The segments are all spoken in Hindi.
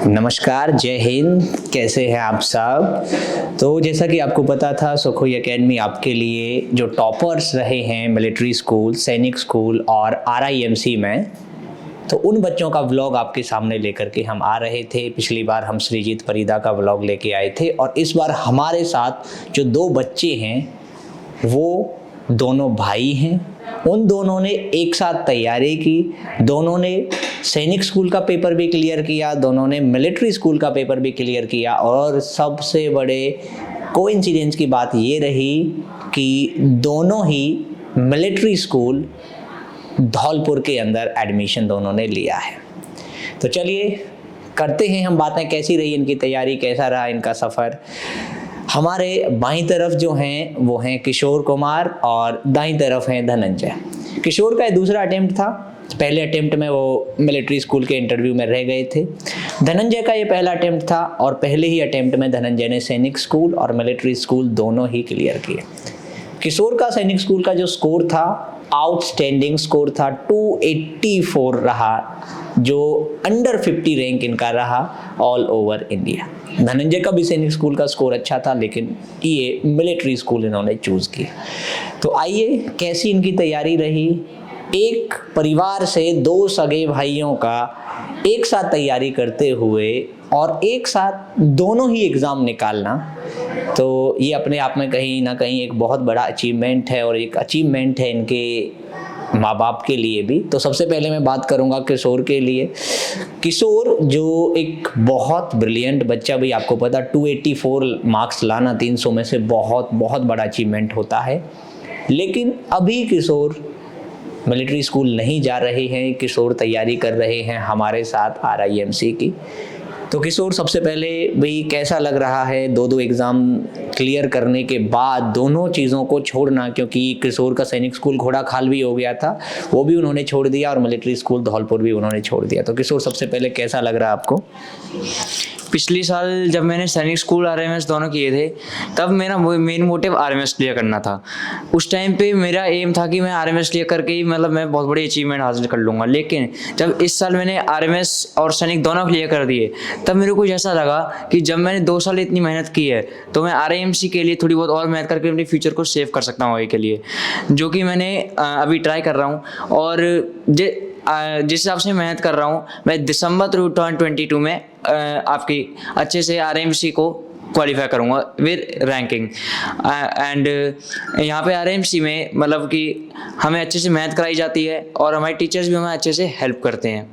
नमस्कार, जय हिंद। कैसे हैं आप सब। तो जैसा कि आपको पता था, सुखोई एकेडमी आपके लिए जो टॉपर्स रहे हैं मिलिट्री स्कूल, सैनिक स्कूल और आरआईएमसी में, तो उन बच्चों का व्लॉग आपके सामने लेकर के हम आ रहे थे। पिछली बार हम श्रीजीत फरीदा का व्लॉग लेके आए थे और इस बार हमारे साथ जो दो बच्चे हैं वो दोनों भाई हैं। उन दोनों ने एक साथ तैयारी की, दोनों ने सैनिक स्कूल का पेपर भी क्लियर किया, दोनों ने मिलिट्री स्कूल का पेपर भी क्लियर किया और सबसे बड़े कोइंसिडेंस की बात ये रही कि दोनों ही मिलिट्री स्कूल धौलपुर के अंदर एडमिशन दोनों ने लिया है। तो चलिए करते हैं हम बातें, कैसी रही इनकी तैयारी, कैसा रहा इनका सफ़र। हमारे बाईं तरफ जो हैं वो हैं किशोर कुमार और दाईं तरफ हैं धनंजय। किशोर का दूसरा अटेम्प्ट था, पहले अटेम्प्ट में वो मिलिट्री स्कूल के इंटरव्यू में रह गए थे। धनंजय का ये पहला अटेम्प्ट था और पहले ही अटेम्प्ट में धनंजय ने सैनिक स्कूल और मिलिट्री स्कूल दोनों ही क्लियर किए। किशोर का सैनिक स्कूल का जो स्कोर था, आउटस्टैंडिंग स्कोर था, 284 रहा, जो अंडर 50 रैंक इनका रहा ऑल ओवर इंडिया। धनंजय का भी सैनिक स्कूल का स्कोर अच्छा था, लेकिन ये मिलिट्री स्कूल इन्होंने चूज़ किया। तो आइए कैसी इनकी तैयारी रही। एक परिवार से दो सगे भाइयों का एक साथ तैयारी करते हुए और एक साथ दोनों ही एग्ज़ाम निकालना, तो ये अपने आप में कहीं ना कहीं एक बहुत बड़ा अचीवमेंट है और एक अचीवमेंट है इनके माँ बाप के लिए भी। तो सबसे पहले मैं बात करूँगा किशोर के लिए। किशोर जो एक बहुत ब्रिलियंट बच्चा, भाई आपको पता 284 मार्क्स लाना 300 में से बहुत बहुत बड़ा अचीवमेंट होता है। लेकिन अभी किशोर मिलिट्री स्कूल नहीं जा रहे हैं, किशोर तैयारी कर रहे हैं हमारे साथ आरआईएमसी की। तो किशोर, सबसे पहले भाई कैसा लग रहा है दो एग्ज़ाम क्लियर करने के बाद दोनों चीज़ों को छोड़ना, क्योंकि किशोर का सैनिक स्कूल घोड़ा खाल भी हो गया था, वो भी उन्होंने छोड़ दिया और मिलिट्री स्कूल धौलपुर भी उन्होंने छोड़ दिया। तो किशोर, सबसे पहले कैसा लग रहा है आपको? पिछली साल जब मैंने सैनिक स्कूल आरएमएस दोनों किए थे, तब मेरा मेन मोटिव आरएमएस क्लियर करना था। उस टाइम पे मेरा एम था कि मैं आरएमएस क्लियर करके ही मैं बहुत बड़ी अचीवमेंट हासिल कर लूँगा। लेकिन जब इस साल मैंने आरएमएस और सैनिक दोनों क्लियर कर दिए, तब मेरे को ऐसा लगा कि जब मैंने 2 साल इतनी मेहनत की है, तो मैं आरआईएमसी के लिए थोड़ी बहुत और मेहनत करके अपने फ्यूचर को सेव कर सकता हूँ आगे के लिए, जो कि मैंने अभी ट्राई कर रहा हूँ। और जिस हिसाब से मेहनत कर रहा हूँ, मैं दिसंबर 2022 में आपकी अच्छे से आरआईएमसी को क्वालिफाई करूँगा विद रैंकिंग। एंड यहाँ पे आरआईएमसी में कि हमें अच्छे से मेहनत कराई जाती है और हमारे टीचर्स भी हमें अच्छे से हेल्प करते हैं।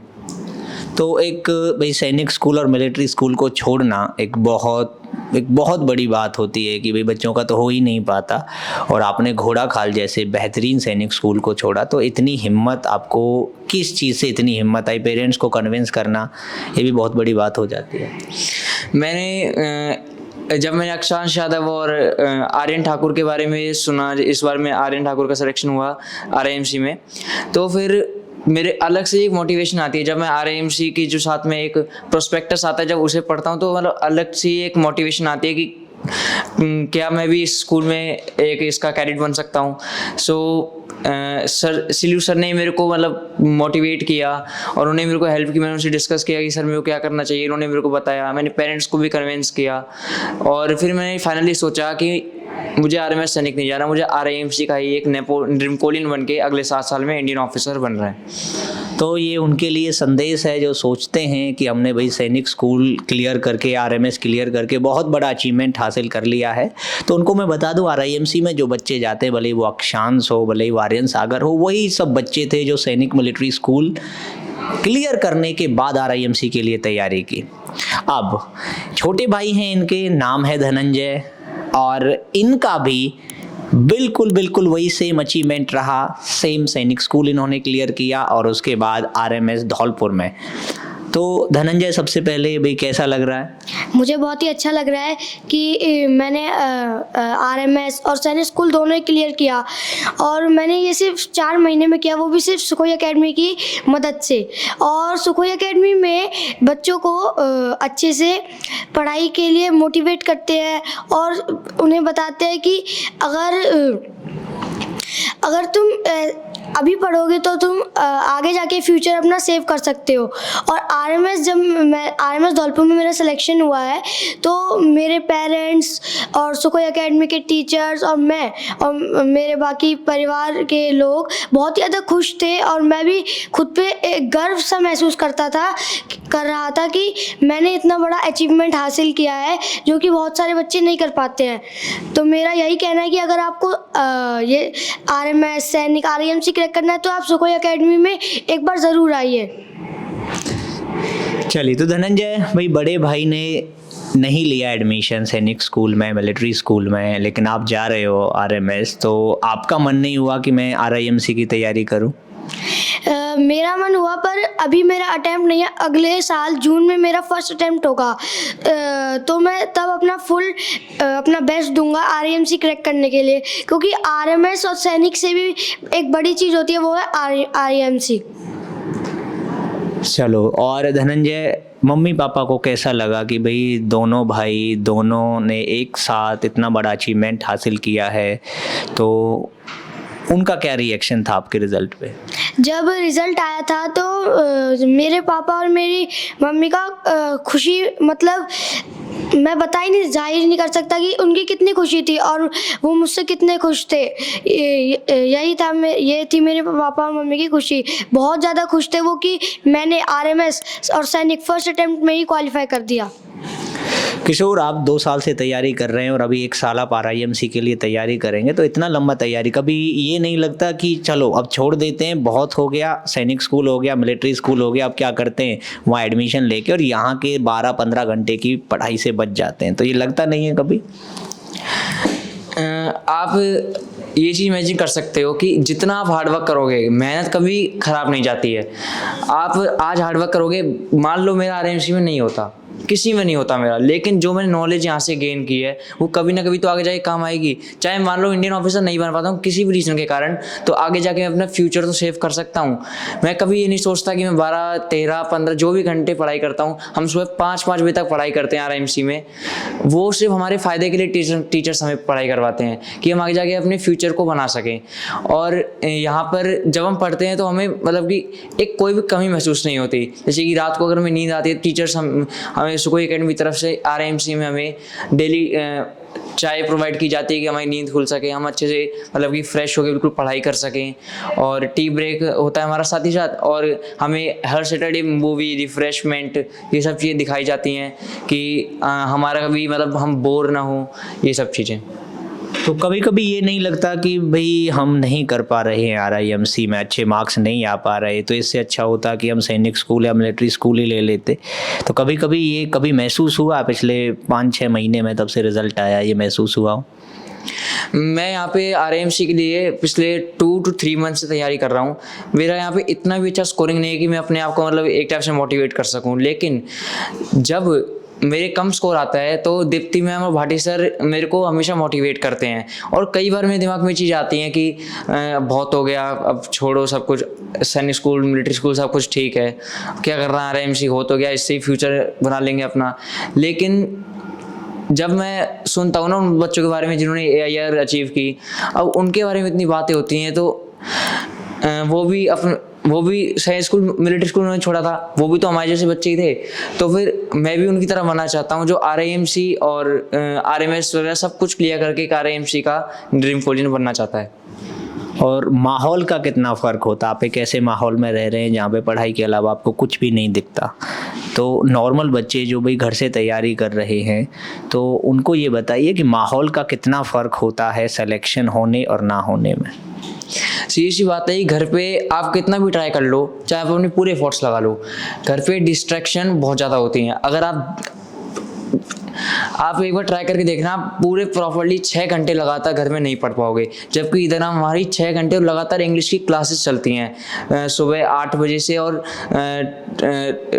तो एक भाई सैनिक स्कूल और मिलिट्री स्कूल को छोड़ना एक बहुत बड़ी बात होती है कि भाई बच्चों का तो हो ही नहीं पाता, और आपने घोड़ा खाल जैसे बेहतरीन सैनिक स्कूल को छोड़ा। तो इतनी हिम्मत, आपको किस चीज़ से इतनी हिम्मत आई? पेरेंट्स को कन्विंस करना ये भी बहुत बड़ी बात हो जाती है। जब मैंने अक्षांश यादव और आर्यन ठाकुर के बारे में सुना, इस बार में आर्यन ठाकुर का सिलेक्शन हुआ आरआईएमसी में, तो फिर मेरे अलग से एक मोटिवेशन आती है। जब मैं आरआईएमसी की जो साथ में एक प्रोस्पेक्टस आता है, जब उसे पढ़ता हूँ, तो अलग से एक मोटिवेशन आती है कि क्या मैं भी इस स्कूल में एक इसका कैडेट बन सकता हूँ। सिलू सर ने मेरे को मोटिवेट किया और उन्होंने मेरे को हेल्प की। मैंने उनसे डिस्कस किया कि सर मेरे को क्या करना चाहिए, उन्होंने मेरे को बताया। मैंने पेरेंट्स को भी कन्विंस किया और फिर मैंने फाइनली सोचा कि मुझे आरएमएस सैनिक नहीं जाना, मुझे आरआईएमसी का ही एक नेपोलियन बन के अगले 7 साल में इंडियन ऑफिसर बन रहा है। तो ये उनके लिए संदेश है जो सोचते हैं कि हमने भाई सैनिक स्कूल क्लियर करके, आरएमएस क्लियर करके बहुत बड़ा अचीवमेंट हासिल कर लिया है। तो उनको मैं बता दूं, आरआईएमसी में जो बच्चे जाते हैं, भले ही वो अक्षांश हो, भले ही आर्यन सागर हो, वही सब बच्चे थे जो सैनिक मिलिट्री स्कूल क्लियर करने के बाद आरआईएमसी के लिए तैयारी की। अब छोटे भाई हैं, इनके नाम है धनंजय, और इनका भी बिल्कुल वही सेम अचीवमेंट रहा। सेम सैनिक स्कूल इन्होंने क्लियर किया और उसके बाद आरएमएस धौलपुर में। तो धनंजय, सबसे पहले भाई कैसा लग रहा है? मुझे बहुत ही अच्छा लग रहा है कि मैंने आरएमएस और सैनिक स्कूल दोनों ही क्लियर किया, और मैंने ये सिर्फ 4 महीने में किया, वो भी सिर्फ सुखोई एकेडमी की मदद से। और सुखोई एकेडमी में बच्चों को अच्छे से पढ़ाई के लिए मोटिवेट करते हैं और उन्हें बताते हैं कि अगर तुम अभी पढ़ोगे तो तुम आगे जाके फ्यूचर अपना सेव कर सकते हो। और आरएमएस, जब मैं आरएमएस धौलपुर में मेरा सिलेक्शन हुआ है तो मेरे पेरेंट्स और सुखोई एकेडमी के टीचर्स और मैं और मेरे बाकी परिवार के लोग बहुत ही ज़्यादा खुश थे। और मैं भी खुद पे एक गर्व सा महसूस कर रहा था कि मैंने इतना बड़ा अचीवमेंट हासिल किया है जो कि बहुत सारे बच्चे नहीं कर पाते हैं। तो मेरा यही कहना है कि अगर आपको ये आरएमएस, सैनिक, आरआईएमसी क्रैक करना है तो आप सुखोई एकेडमी में एक बार ज़रूर आइए। चलिए, तो धनंजय भाई, बड़े भाई ने नहीं लिया एडमिशन सैनिक स्कूल में, मिलिट्री स्कूल में, लेकिन आप जा रहे हो आरएमएस, तो आपका मन नहीं हुआ कि मैं आरआईएमसी की तैयारी करूं? मेरा मन हुआ, पर अभी मेरा अटैम्प्ट नहीं है। अगले साल जून में मेरा फर्स्ट अटैम्प्ट होगा, तो मैं तब अपना बेस्ट दूंगा आरआईएमसी क्रैक करने के लिए, क्योंकि आरएमएस और सैनिक से भी एक बड़ी चीज़ होती है, वो है आरआईएमसी। चलो, और धनंजय, मम्मी पापा को कैसा लगा कि भाई दोनों भाई दोनों ने एक साथ इतना बड़ा अचीवमेंट हासिल किया है, तो उनका क्या रिएक्शन था आपके रिजल्ट पे? जब रिज़ल्ट आया था तो मेरे पापा और मेरी मम्मी का खुशी, मतलब मैं जाहिर नहीं कर सकता कि उनकी कितनी खुशी थी और वो मुझसे कितने खुश थे। ये थी मेरे पापा और मम्मी की खुशी। बहुत ज़्यादा खुश थे वो कि मैंने आरएमएस और सैनिक फर्स्ट अटेम्प्ट में ही क्वालिफाई कर दिया। किशोर, आप 2 साल से तैयारी कर रहे हैं और अभी 1 साल आप आरआईएमसी के लिए तैयारी करेंगे, तो इतना लंबा तैयारी, कभी ये नहीं लगता कि चलो अब छोड़ देते हैं, बहुत हो गया, सैनिक स्कूल हो गया, मिलिट्री स्कूल हो गया, अब क्या करते हैं वहाँ एडमिशन लेके और यहाँ के 12-15 घंटे की पढ़ाई से बच जाते हैं, तो ये लगता नहीं है कभी? आप ये चीज़ इमेजिन कर सकते हो कि जितना आप हार्डवर्क करोगे, मेहनत कभी ख़राब नहीं जाती है। आप आज हार्डवर्क करोगे, मान लो मेरा आरआईएमसी में नहीं होता, किसी में नहीं होता मेरा, लेकिन जो मैंने नॉलेज यहाँ से गेन की है वो कभी ना कभी तो आगे जाके काम आएगी। चाहे मान लो इंडियन ऑफिसर नहीं बन पाता हूँ किसी भी रीज़न के कारण, तो आगे जाके मैं अपना फ्यूचर तो सेव कर सकता हूँ। मैं कभी ये नहीं सोचता कि मैं 12, 13, 15 जो भी घंटे पढ़ाई करता हूँ, हम सुबह 5 बजे तक पढ़ाई करते हैं आरआईएमसी में, वो सिर्फ हमारे फ़ायदे के लिए टीचर्स हमें पढ़ाई करवाते हैं कि हम आगे जाके अपने फ्यूचर को बना सकें। और यहाँ पर जब हम पढ़ते हैं तो हमें मतलब कि एक कोई भी कमी महसूस नहीं होती। जैसे कि रात को अगर हमें नींद आती है, टीचर्स हमें सुखोई एकेडमी तरफ से आरआईएमसी में हमें डेली चाय प्रोवाइड की जाती है कि हमारी नींद खुल सके, हम अच्छे से मतलब कि फ्रेश होकर बिल्कुल पढ़ाई कर सकें। और टी ब्रेक होता है हमारा साथ ही साथ, और हमें हर सैटरडे मूवी, रिफ्रेशमेंट, ये सब चीज़ें दिखाई जाती हैं कि हमारा कभी मतलब हम बोर ना हो, ये सब चीज़ें। तो कभी कभी ये नहीं लगता कि भाई हम नहीं कर पा रहे हैं आरआईएमसी में, अच्छे मार्क्स नहीं आ पा रहे, तो इससे अच्छा होता कि हम सैनिक स्कूल या मिलिट्री स्कूल ही ले लेते? तो कभी महसूस हुआ पिछले 5-6 महीने में, तब से रिजल्ट आया, ये महसूस हुआ हो? मैं यहाँ पे आरआईएमसी के लिए पिछले 2 to 3 मंथ से तैयारी कर रहा हूँ। मेरा यहाँ पे इतना भी अच्छा स्कोरिंग नहीं है कि मैं अपने आप को मतलब एक टाइप से मोटिवेट कर सकूँ, लेकिन जब मेरे कम स्कोर आता है तो दीप्ति मैम और भाटी सर मेरे को हमेशा मोटिवेट करते हैं। और कई बार मेरे दिमाग में चीज़ आती है कि बहुत हो गया, अब छोड़ो सब कुछ, सैनिक स्कूल, मिलिट्री स्कूल सब कुछ ठीक है, क्या करना, आरआईएमसी हो तो गया, इससे ही फ्यूचर बना लेंगे अपना। लेकिन जब मैं सुनता हूँ ना उन बच्चों के बारे में जिन्होंने AIR अचीव की, अब उनके बारे में इतनी बातें होती हैं, तो वो भी सैनिक स्कूल, मिलिट्री स्कूल उन्होंने छोड़ा था, वो भी तो हमारे जैसे बच्चे ही थे, तो फिर मैं भी उनकी तरह बनना चाहता हूँ जो आरआईएमसी और आरएमएस वगैरह सब कुछ क्लियर करके एक आरआईएमसी का ड्रीम कॉलेज बनना चाहता है। और माहौल का कितना फ़र्क होता? आप एक ऐसे माहौल में रह रहे हैं जहाँ पे पढ़ाई के अलावा आपको कुछ भी नहीं दिखता, तो नॉर्मल बच्चे जो भाई घर से तैयारी कर रहे हैं, तो उनको ये बताइए कि माहौल का कितना फ़र्क होता है सिलेक्शन होने और ना होने में? सीधी सी बात है कि घर पे आप कितना भी ट्राई कर लो, चाहे आप अपने पूरे एफर्ट्स लगा लो, घर पे डिस्ट्रैक्शन बहुत ज़्यादा होती हैं। अगर आप एक बार ट्राई करके देखना, आप पूरे प्रॉपर्ली 6 घंटे लगातार घर में नहीं पढ़ पाओगे, जबकि इधर हमारी 6 घंटे लगातार इंग्लिश की क्लासेस चलती हैं, सुबह 8 बजे से और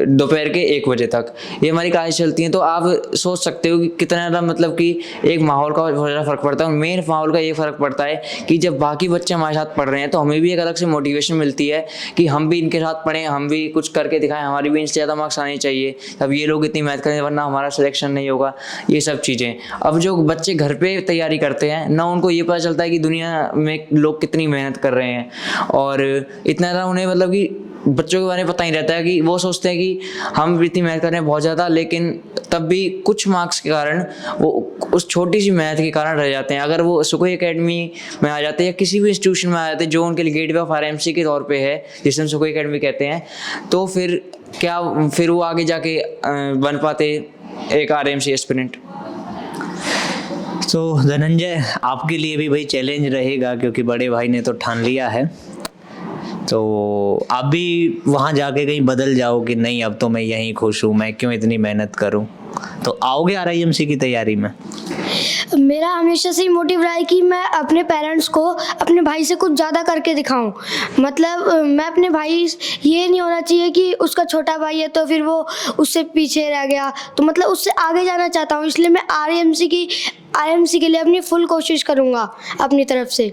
दोपहर के 1 बजे तक ये हमारी क्लासेस चलती हैं। तो आप सोच सकते हो कि कितना ज़्यादा मतलब कि एक माहौल का बहुत ज़्यादा फ़र्क पड़ता है। और मेन माहौल का ये फ़र्क पड़ता है कि जब बाकी बच्चे हमारे साथ पढ़ रहे हैं तो हमें भी एक अलग से मोटिवेशन मिलती है कि हम भी इनके साथ पढ़ें, हम भी कुछ करके दिखाएं, हमारी भी इनसे ज़्यादा मार्क्स आने चाहिए। अब ये लोग इतनी मेहनत करें वरना हमारा सिलेक्शन नहीं होगा, होगा, ये सब चीज़ें। अब जो बच्चे घर पे तैयारी करते हैं ना, उनको ये पता चलता है कि दुनिया में लोग कितनी मेहनत कर रहे हैं, और इतना ज़्यादा उन्हें मतलब कि बच्चों के बारे में पता ही रहता है कि वो सोचते हैं कि हम भी इतनी मेहनत कर रहे हैं बहुत ज़्यादा, लेकिन तब भी कुछ मार्क्स के कारण वो उस छोटी सी मेहनत के कारण रह जाते हैं। अगर वो सुखोई एकेडमी में आ जाते हैं या किसी भी इंस्टीट्यूशन में आ जाते हैं जो उनके लिए गेटवे ऑफ आरएमसी के तौर पे है, जिसे हम सुखोई एकेडमी कहते हैं, तो फिर वो आगे जाके बन पाते एक आरएमसी एस्पिरेंट। तो धनंजय, आपके लिए भी भाई चैलेंज रहेगा, क्योंकि बड़े भाई ने तो ठान लिया है, तो आप भी वहाँ जाके कहीं बदल जाओ कि नहीं अब तो मैं यहीं खुश हूँ, मैं क्यों इतनी मेहनत करूँ, तो आओगे आरआईएमसी की तैयारी में? मेरा हमेशा से ही मोटिव रहा है कि मैं अपने पेरेंट्स को अपने भाई से कुछ ज़्यादा करके दिखाऊं। मतलब मैं अपने भाई, ये नहीं होना चाहिए कि उसका छोटा भाई है तो फिर वो उससे पीछे रह गया, तो मतलब उससे आगे जाना चाहता हूं, इसलिए मैं आरआईएमसी के लिए अपनी फुल कोशिश करूंगा अपनी तरफ से।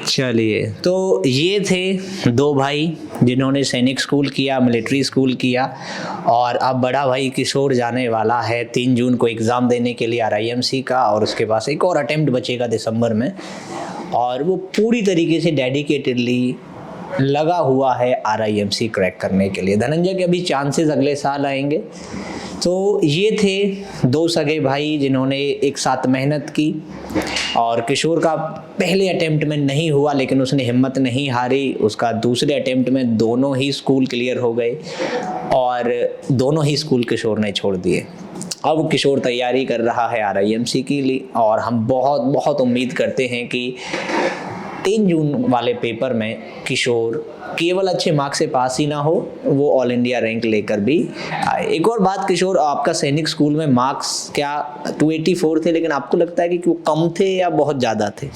चलिए, तो ये थे दो भाई जिन्होंने सैनिक स्कूल किया, मिलिट्री स्कूल किया, और अब बड़ा भाई किशोर जाने वाला है 3 जून को एग्ज़ाम देने के लिए आरआईएमसी का, और उसके पास एक और अटेम्प्ट बचेगा दिसंबर में, और वो पूरी तरीके से डेडिकेटेडली लगा हुआ है आरआईएमसी क्रैक करने के लिए। धनंजय के अभी चांसेस अगले साल आएंगे। तो ये थे दो सगे भाई जिन्होंने एक साथ मेहनत की, और किशोर का पहले अटेम्प्ट में नहीं हुआ लेकिन उसने हिम्मत नहीं हारी, उसका दूसरे अटेम्प्ट में दोनों ही स्कूल क्लियर हो गए, और दोनों ही स्कूल किशोर ने छोड़ दिए। अब किशोर तैयारी कर रहा है आरआईएमसी के लिए, और हम बहुत बहुत उम्मीद करते हैं कि 3 जून वाले पेपर में किशोर केवल अच्छे मार्क्स से पास ही ना हो, वो ऑल इंडिया रैंक लेकर भी आए। एक और बात, किशोर आपका सैनिक स्कूल में मार्क्स क्या 284 थे, लेकिन आपको लगता है कि वो कम थे या बहुत ज़्यादा थे?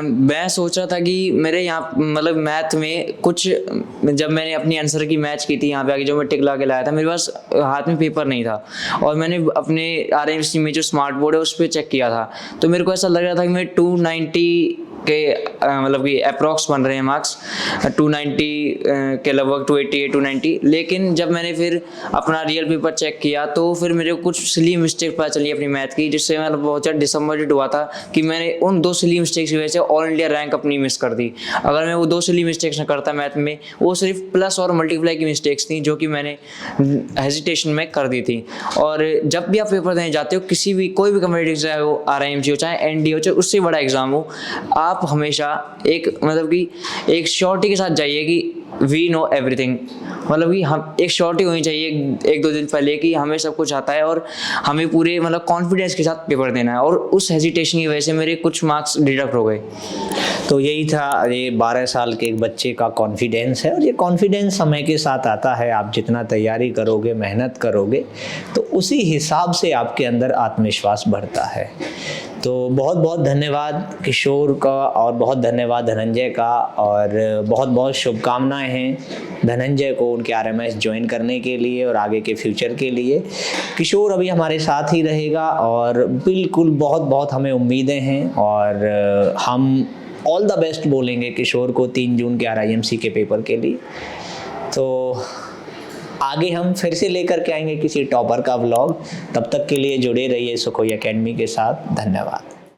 मैं सोच रहा था कि मेरे यहाँ मतलब मैथ में कुछ, जब मैंने अपनी आंसर की मैच की थी यहाँ पे आके, जो मैं टिक ला के लाया था, मेरे पास हाथ में पेपर नहीं था, और मैंने अपने आरआईएमसी में जो स्मार्ट बोर्ड है उस पर चेक किया था, तो मेरे को ऐसा लग रहा था कि मैं 290 के मतलब कि अप्रॉक्स बन रहे हैं मार्क्स, 290 के लगभग, 288 290। लेकिन जब मैंने फिर अपना रियल पेपर चेक किया तो फिर मेरे को कुछ सिली मिस्टेक पता चली अपनी मैथ की, जिससे मैं बहुत ज़्यादा डिसअपॉइंटेड हुआ था कि मैंने उन 2 सिली मिस्टेक्स की वजह से ऑल इंडिया रैंक अपनी मिस कर दी। अगर मैं वो 2 सिली मिस्टेक्स न करता मैथ में, वो सिर्फ प्लस और मल्टीप्लाई की मिस्टेक्स थी जो कि मैंने हेजिटेशन में कर दी थी। और जब भी आप पेपर देने जाते हो, किसी भी कोई भी कम्पिटिटिव एग्जाम हो, आरआईएमसी हो चाहे एनडीए हो चाहे उससे बड़ा एग्जाम हो, आप हमेशा एक मतलब कि एक श्योरिटी के साथ जाइए कि वी नो एवरीथिंग, मतलब कि हम एक श्योरिटी होनी चाहिए 1-2 दिन पहले कि हमें सब कुछ आता है और हमें पूरे मतलब कॉन्फिडेंस के साथ पेपर देना है। और उस हेजिटेशन की वजह से मेरे कुछ मार्क्स डिडक्ट हो गए। तो यही था, ये 12 साल के एक बच्चे का कॉन्फिडेंस है, और ये कॉन्फिडेंस समय के साथ आता है। आप जितना तैयारी करोगे, मेहनत करोगे, तो उसी हिसाब से आपके अंदर आत्मविश्वास बढ़ता है। तो बहुत बहुत धन्यवाद किशोर का, और बहुत धन्यवाद धनंजय का, और बहुत बहुत शुभकामनाएं हैं धनंजय को उनके आरएमएस ज्वाइन करने के लिए और आगे के फ्यूचर के लिए। किशोर अभी हमारे साथ ही रहेगा, और बिल्कुल बहुत बहुत हमें उम्मीदें हैं, और हम ऑल द बेस्ट बोलेंगे किशोर को 3 जून के आरआईएमसी के पेपर के लिए। तो आगे हम फिर से लेकर के आएंगे किसी टॉपर का व्लॉग। तब तक के लिए जुड़े रहिए सुखोई एकेडमी के साथ। धन्यवाद।